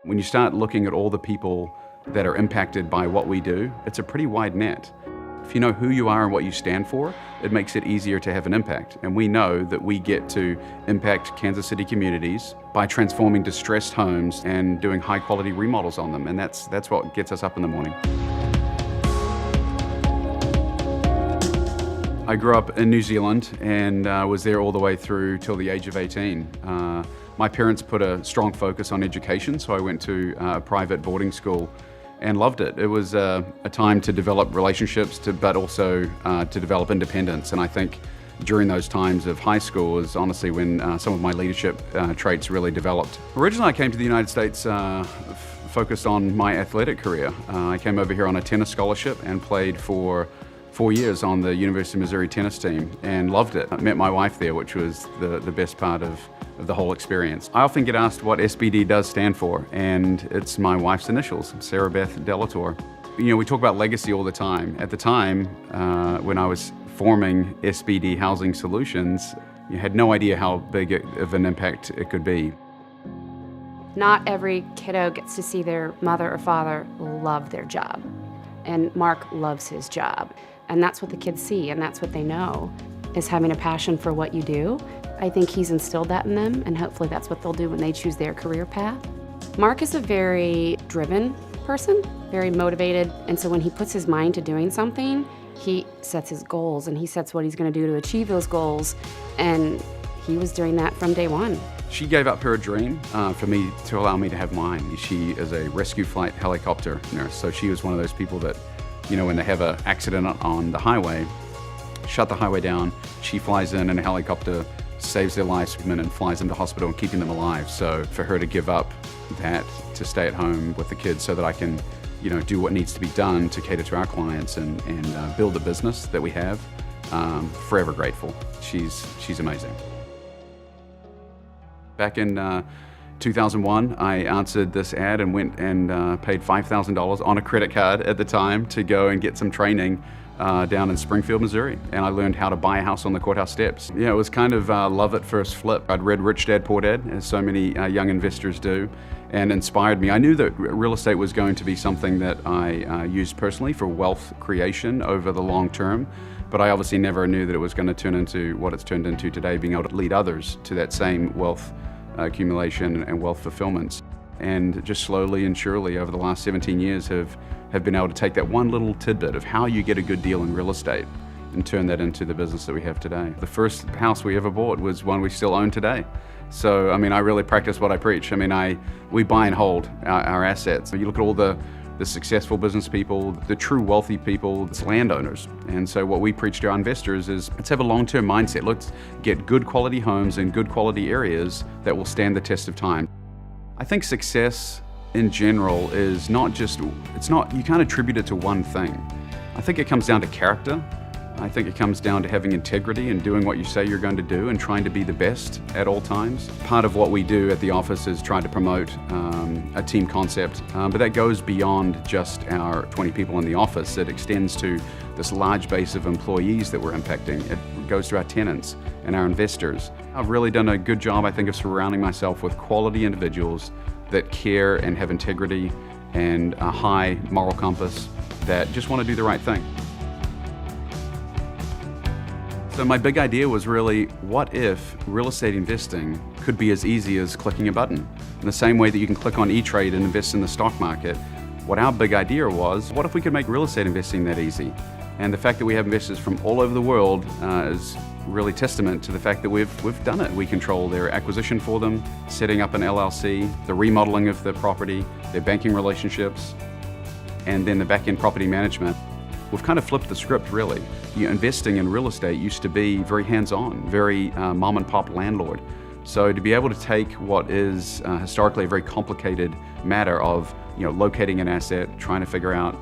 When you start looking at all the people that are impacted by what we do, it's a pretty wide net. If you know who you are and what you stand for, it makes it easier to have an impact. And we know that we get to impact Kansas City communities by transforming distressed homes and doing high quality remodels on them. And that's what gets us up in the morning. I grew up in New Zealand and was there all the way through till the age of 18. My parents put a strong focus on education, so I went to a private boarding school and loved it. It was a time to develop relationships, but also to develop independence. And I think during those times of high school is honestly when some of my leadership traits really developed. Originally I came to the United States focused on my athletic career. I came over here on a tennis scholarship and played for 4 years on the University of Missouri tennis team and loved it. I met my wife there, which was the best part of the whole experience. I often get asked what SBD does stand for, and it's my wife's initials, Sarah Beth de Lautour. You know, we talk about legacy all the time. At the time, when I was forming SBD Housing Solutions, you had no idea how big of an impact it could be. Not every kiddo gets to see their mother or father love their job. And Mark loves his job. And that's what the kids see, and that's what they know, is having a passion for what you do. I think he's instilled that in them, and hopefully that's what they'll do when they choose their career path. Mark is a very driven person, very motivated, and so when he puts his mind to doing something, he sets his goals, and he sets what he's gonna do to achieve those goals, and he was doing that from day one. She gave up her dream for me to allow me to have mine. She is a rescue flight helicopter nurse, so she was one of those people that, you know, when they have an accident on the highway, shut the highway down, she flies in a helicopter, saves their lives and flies them to hospital and keeping them alive. So for her to give up that to stay at home with the kids so that I can, you know, do what needs to be done to cater to our clients and build the business that we have, forever grateful. She's amazing. Back in 2001, I answered this ad and went and paid $5,000 on a credit card at the time to go and get some training down in Springfield, Missouri. And I learned how to buy a house on the courthouse steps. Yeah, it was kind of love at first flip. I'd read Rich Dad, Poor Dad, as so many young investors do, and inspired me. I knew that real estate was going to be something that I used personally for wealth creation over the long term, but I obviously never knew that it was going to turn into what it's turned into today, being able to lead others to that same wealth accumulation and wealth fulfillments. And just slowly and surely over the last 17 years have been able to take that one little tidbit of how you get a good deal in real estate and turn that into the business that we have today. The first house we ever bought was one we still own today. So, I mean, I really practice what I preach. I mean, we buy and hold our assets. You look at all the successful business people, the true wealthy people, it's landowners. And so what we preach to our investors is, let's have a long-term mindset. Let's get good quality homes in good quality areas that will stand the test of time. I think success in general is not just, you can't attribute it to one thing. I think it comes down to character. I think it comes down to having integrity and doing what you say you're going to do and trying to be the best at all times. Part of what we do at the office is try to promote a team concept, but that goes beyond just our 20 people in the office. It extends to this large base of employees that we're impacting. It goes to our tenants and our investors. I've really done a good job, I think, of surrounding myself with quality individuals that care and have integrity and a high moral compass that just want to do the right thing. So my big idea was really, what if real estate investing could be as easy as clicking a button? In the same way that you can click on E-Trade and invest in the stock market, what our big idea was, what if we could make real estate investing that easy? And the fact that we have investors from all over the world is really testament to the fact that we've done it. We control their acquisition for them, setting up an LLC, the remodeling of the property, their banking relationships, and then the back-end property management. We've kind of flipped the script, really. Investing in real estate used to be very hands-on, very mom and pop landlord. So to be able to take what is historically a very complicated matter of locating an asset, trying to figure out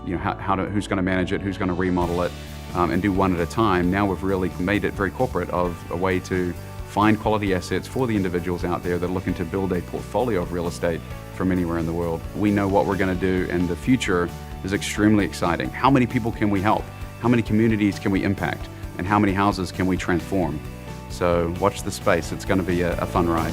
who's going to manage it, who's going to remodel it, and do one at a time. Now we've really made it very corporate of a way to find quality assets for the individuals out there that are looking to build a portfolio of real estate from anywhere in the world. We know what we're going to do, and the future is extremely exciting. How many people can we help? How many communities can we impact? And how many houses can we transform? So watch the space. It's going to be a fun ride.